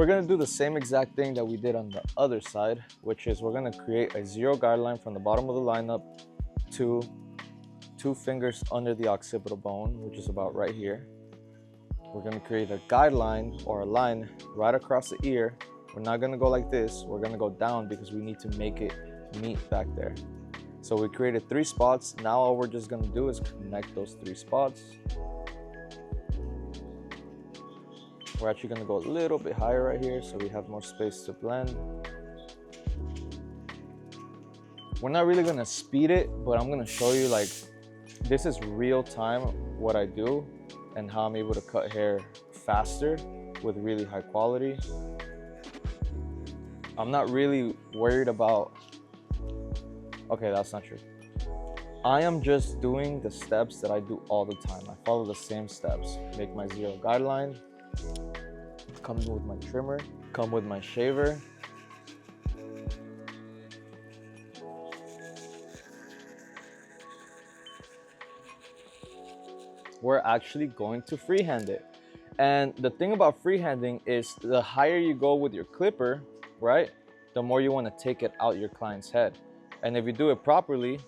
We're gonna do the same exact thing that we did on the other side, which is we're gonna create a 0 guideline from the bottom of the lineup to 2 fingers under the occipital bone, which is about right here. We're gonna create a guideline or a line right across the ear. We're not gonna go like this, we're gonna go down because we need to make it meet back there. So we created 3 spots. Now all we're just gonna do is connect those 3 spots. We're actually gonna go a little bit higher right here so we have more space to blend. We're not really gonna speed it, but I'm gonna show you, like, this is real time what I do and how I'm able to cut hair faster with really high quality. I'm not really worried about, okay, that's not true. I am just doing the steps that I do all the time. I follow the same steps. Make my 0 guideline, come with my trimmer, come with my shaver. We're actually going to freehand it. And the thing about freehanding is the higher you go with your clipper, right, the more you want to take it out your client's head. And if you do it properly,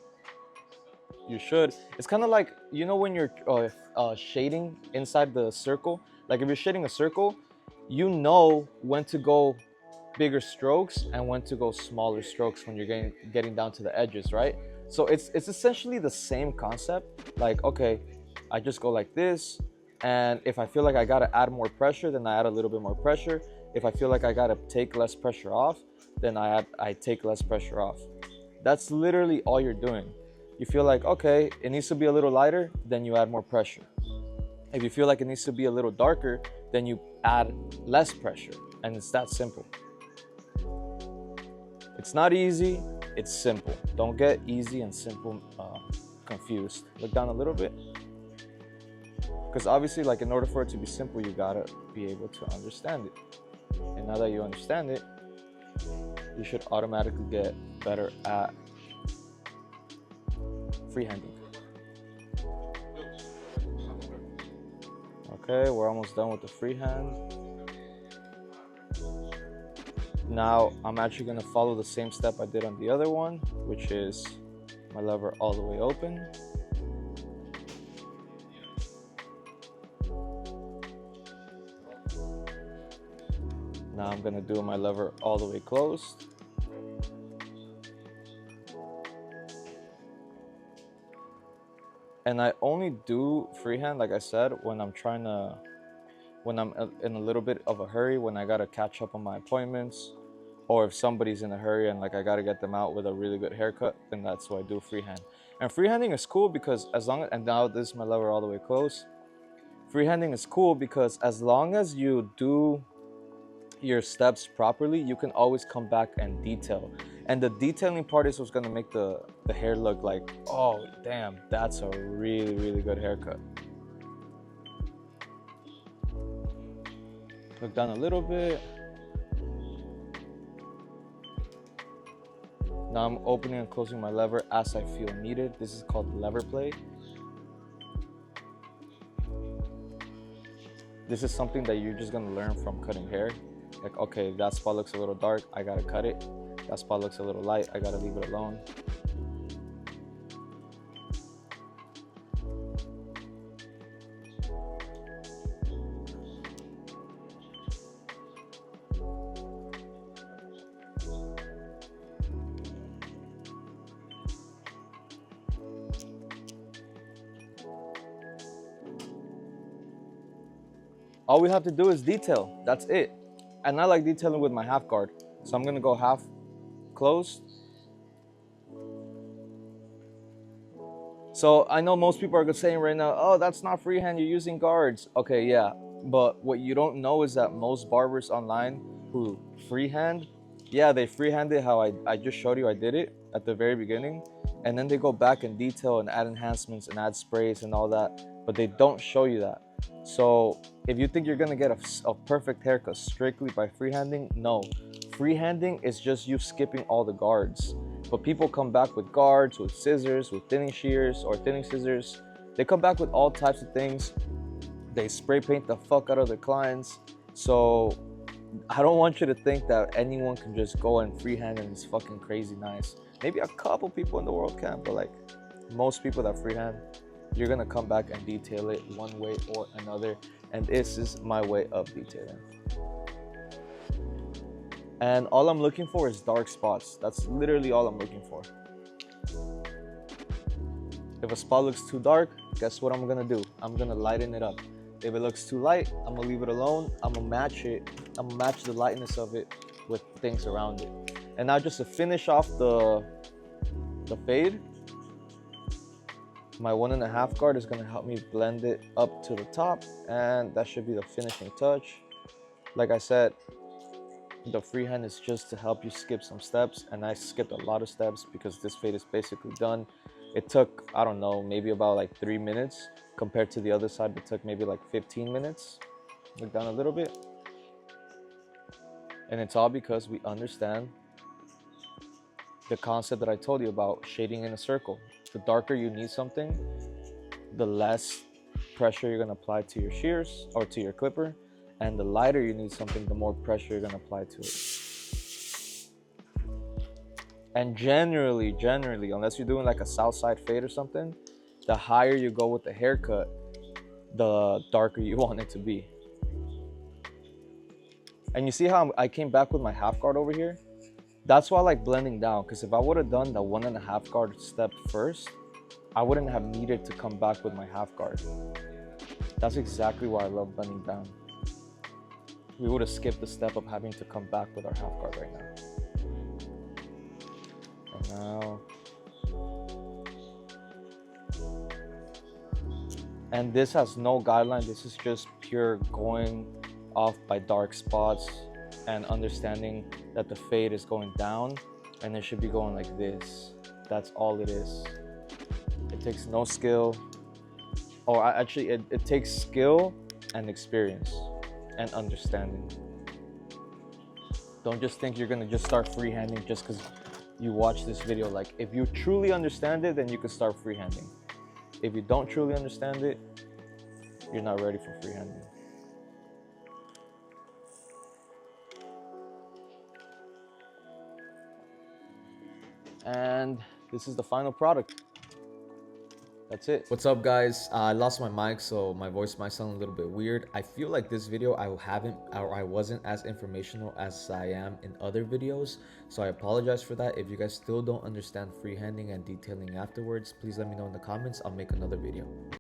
you should. It's kind of like, you know, when you're shading inside the circle, like if you're shading a circle, you know when to go bigger strokes and when to go smaller strokes when you're getting down to the edges, right? So it's essentially the same concept. Like, okay, I just go like this, and if I feel like I gotta add more pressure, then I add a little bit more pressure. If I feel like I gotta take less pressure off, then I take less pressure off. That's literally all you're doing. You feel like, okay, it needs to be a little lighter, then you add more pressure. If you feel like it needs to be a little darker, then you add less pressure, and it's that simple. It's not easy, it's simple. Don't get easy and simple confused. Look down a little bit. Because obviously, like, in order for it to be simple, you gotta be able to understand it. And now that you understand it, you should automatically get better at freehanding. Okay, we're almost done with the freehand. Now I'm actually gonna follow the same step I did on the other one, which is my lever all the way open. Now I'm gonna do my lever all the way closed. And I only do freehand, like I said, when I'm in a little bit of a hurry, when I gotta catch up on my appointments, or if somebody's in a hurry and like I gotta get them out with a really good haircut, then that's why I do freehand. And freehanding is cool because and now this is my lever all the way close. Freehanding is cool because as long as you do your steps properly, you can always come back and detail. And the detailing part is what's gonna make the hair look like, oh damn, that's a really, really good haircut. Look down a little bit. Now I'm opening and closing my lever as I feel needed. This is called lever play. This is something that you're just gonna learn from cutting hair. Like, okay, that spot looks a little dark, I gotta cut it. That spot looks a little light, I gotta leave it alone. All we have to do is detail, that's it. And I like detailing with my half guard. So I'm gonna go half closed. So I know most people are saying right now, oh, that's not freehand, you're using guards. Okay, yeah, but what you don't know is that most barbers online who freehand, yeah, they freehand it how I just showed you I did it at the very beginning. And then they go back and detail and add enhancements and add sprays and all that, but they don't show you that. So if you think you're gonna get a perfect haircut strictly by freehanding, no. Freehanding is just you skipping all the guards. But people come back with guards, with scissors, with thinning shears or thinning scissors. They come back with all types of things. They spray paint the fuck out of their clients. So I don't want you to think that anyone can just go and freehand and it's fucking crazy nice. Maybe a couple people in the world can, but like most people that freehand, you're gonna come back and detail it one way or another. And this is my way of detailing. And all I'm looking for is dark spots. That's literally all I'm looking for. If a spot looks too dark, guess what I'm gonna do? I'm gonna lighten it up. If it looks too light, I'm gonna leave it alone. I'm gonna match it. I'm gonna match the lightness of it with things around it. And now just to finish off the fade, my 1.5 guard is gonna help me blend it up to the top, and that should be the finishing touch. Like I said, the freehand is just to help you skip some steps, and I skipped a lot of steps because this fade is basically done. It took, I don't know, maybe about like 3 minutes compared to the other side that took maybe like 15 minutes. Look down a little bit. And it's all because we understand the concept that I told you about shading in a circle. The darker you need something, the less pressure you're gonna apply to your shears or to your clipper, and the lighter you need something, the more pressure you're gonna apply to it. And generally, unless you're doing like a south side fade or something, the higher you go with the haircut, the darker you want it to be. And you see how I came back with my half guard over here? That's why I like blending down, because if I would have done the 1.5 guard step first, I wouldn't have needed to come back with my half guard. That's exactly why I love blending down. We would have skipped the step of having to come back with our half guard right now. And now, and this has no guideline. This is just pure going off by dark spots and understanding that the fade is going down and it should be going like this. That's all it is. It takes no skill, or actually it takes skill and experience and understanding. Don't just think you're gonna just start freehanding just because you watch this video. Like, if you truly understand it, then you can start freehanding. If you don't truly understand it, you're not ready for freehanding. And this is the final product. That's it. What's up, guys? I lost my mic, so my voice might sound a little bit weird. I feel like this video I wasn't as informational as I am in other videos, so I apologize for that. If you guys still don't understand freehanding and detailing afterwards, please let me know in the comments. I'll make another video.